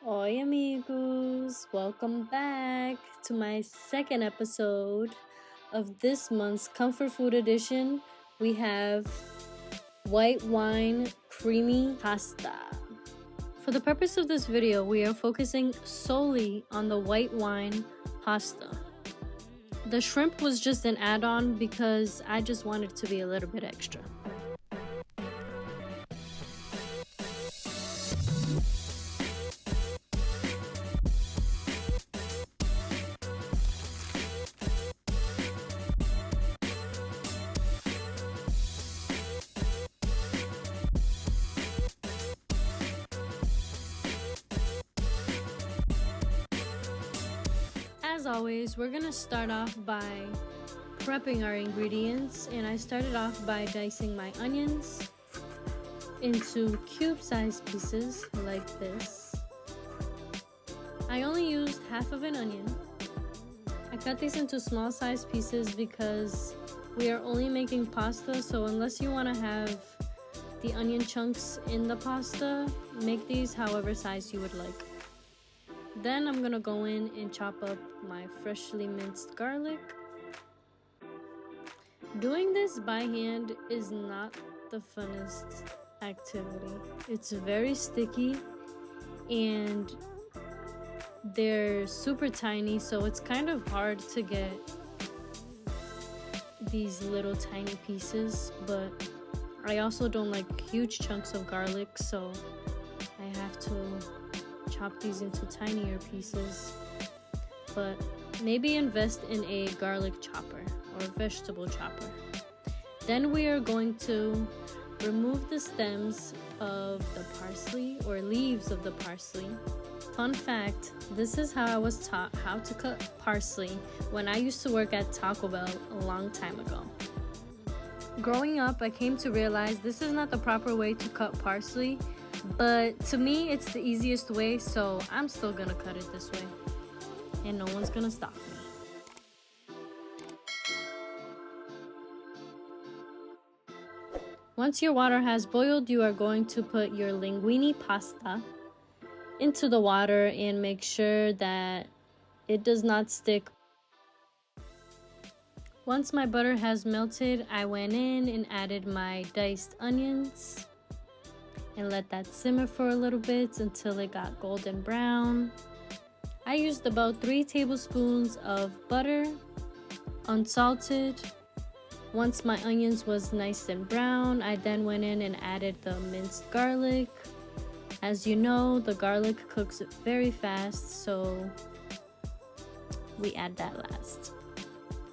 Oi, amigos! Welcome back to my second episode of this month's Comfort Food Edition. We have white wine creamy pasta. For the purpose of this video, we are focusing solely on the white wine pasta. The shrimp was just an add-on because I just wanted it to be a little bit extra. As always, we're gonna start off by prepping our ingredients, and I started off by dicing my onions into cube-sized pieces like this. I only used half of an onion. I cut these into small-sized pieces because we are only making pasta, so unless you want to have the onion chunks in the pasta, make these however size you would like. Then I'm gonna go in and chop up my freshly minced garlic. Doing this by hand is not the funnest activity. It's very sticky and they're super tiny, so it's kind of hard to get these little tiny pieces, but I also don't like huge chunks of garlic, so I have to chop these into tinier pieces. But maybe invest in a garlic chopper or vegetable chopper. Then we are going to remove the stems of the parsley or leaves of the parsley. Fun fact, this is how I was taught how to cut parsley when I used to work at Taco Bell a long time ago. Growing up, I came to realize this is not the proper way to cut parsley, but to me, it's the easiest way, so I'm still gonna cut it this way. And no one's gonna stop me. Once your water has boiled, you are going to put your linguine pasta into the water and make sure that it does not stick. Once my butter has melted, I went in and added my diced onions and let that simmer for a little bit until it got golden brown. I used about 3 tablespoons of butter, unsalted. Once my onions was nice and brown, I then went in and added the minced garlic. As you know, the garlic cooks very fast, so we add that last.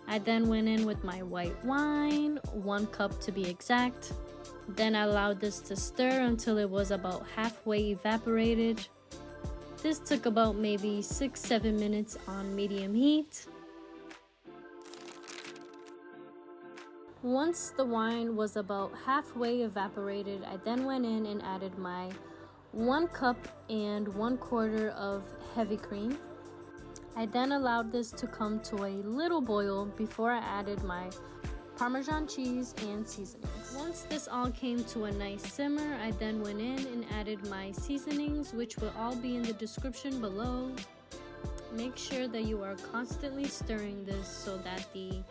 I then went in with my white wine, 1 cup to be exact. Then I allowed this to stir until it was about halfway evaporated. This took about maybe 6-7 minutes on medium heat. Once the wine was about halfway evaporated, I then went in and added my 1 cup and 1/4 of heavy cream. I then allowed this to come to a little boil before I added my Parmesan cheese and seasonings. Once this all came to a nice simmer, I then went in and added my seasonings, which will all be in the description below. Make sure that you are constantly stirring this so that the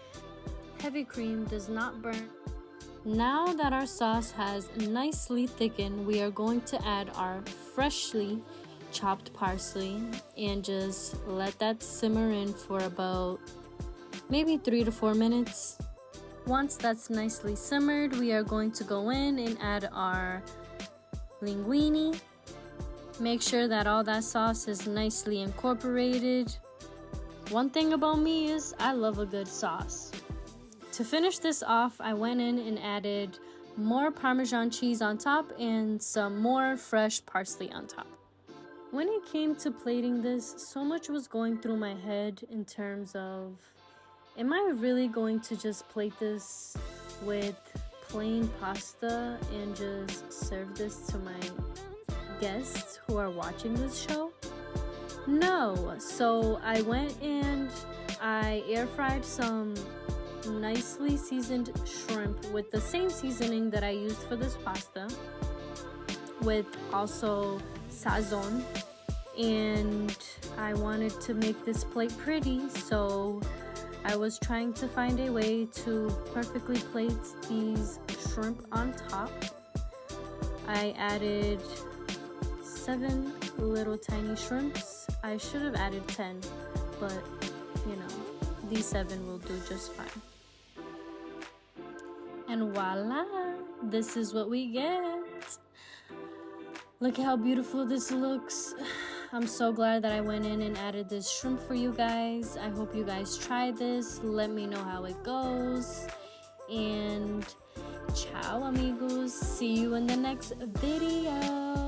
heavy cream does not burn. Now that our sauce has nicely thickened, we are going to add our freshly chopped parsley and just let that simmer in for about maybe 3 to 4 minutes. Once that's nicely simmered, we are going to go in and add our linguine. Make sure that all that sauce is nicely incorporated. One thing about me is I love a good sauce. To finish this off, I went in and added more Parmesan cheese on top and some more fresh parsley on top. When it came to plating this, so much was going through my head in terms of, am I really going to just plate this with plain pasta and just serve this to my guests who are watching this show? No. So I went and I air fried some nicely seasoned shrimp with the same seasoning that I used for this pasta, with also sazon. and I wanted to make this plate pretty, so I was trying to find a way to perfectly plate these shrimp on top. I added 7 little tiny shrimps. I should have added 10, but you know, these 7 will do just fine. And voila, this is what we get. Look how beautiful this looks. I'm so glad that I went in and added this shrimp for you guys. I hope you guys try this. Let me know how it goes. And ciao amigos. See you in the next video.